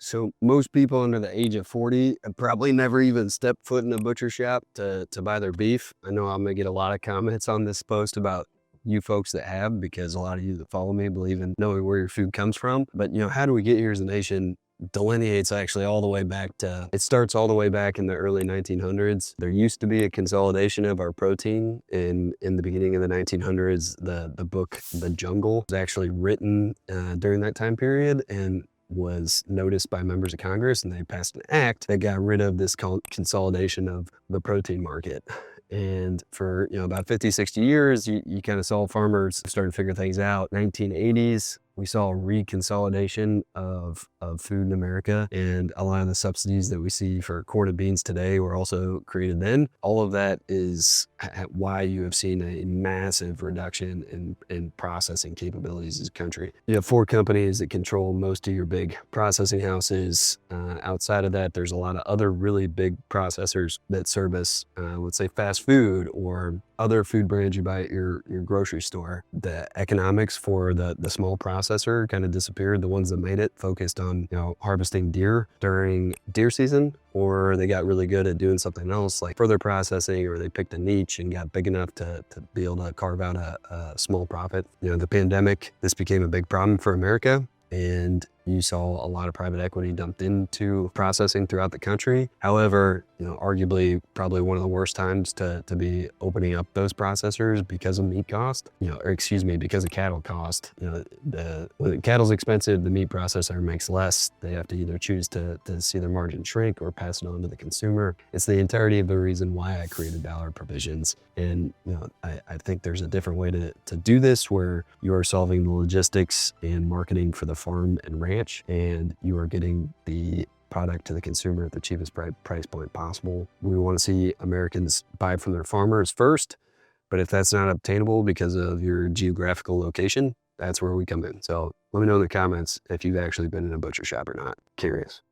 So most people under the age of 40 have probably never even stepped foot in a butcher shop to buy their beef. I know I'm gonna get a lot of comments on this post about you folks that have, because a lot of you that follow me believe in knowing where your food comes from. But how do we get here as a nation delineates actually all the way back to, it starts all the way back in the early 1900s. There used to be a consolidation of our protein in the beginning of the 1900s. The book The Jungle was actually written during that time period and was noticed by members of Congress, and they passed an act that got rid of this consolidation of the protein market. And for about 50, 60 years, you kind of saw farmers starting to figure things out. 1980s, we saw a reconsolidation of food in America, and a lot of the subsidies that we see for corn and beans today were also created then. All of that is why you have seen a massive reduction in processing capabilities as a country. You have 4 companies that control most of your big processing houses. Outside of that, there's a lot of other really big processors that service, let's say, fast food or other food brands you buy at your grocery store. The economics for the small processor kind of disappeared. The ones that made it focused on harvesting deer during deer season, or they got really good at doing something else like further processing, or they picked a niche and got big enough to be able to carve out a small profit. The pandemic, this became a big problem for America, and you saw a lot of private equity dumped into processing throughout the country. However, arguably probably one of the worst times to be opening up those processors because of meat cost, or excuse me, because of cattle cost. When cattle's expensive, the meat processor makes less. They have to either choose to see their margin shrink or pass it on to the consumer. It's the entirety of the reason why I created dollar provisions. And I think there's a different way to do this, where you are solving the logistics and marketing for the farm and ranch, and you are getting the product to the consumer at the cheapest price point possible. We want to see Americans buy from their farmers first, but if that's not obtainable because of your geographical location, that's where we come in. So let me know in the comments if you've actually been in a butcher shop or not. Curious.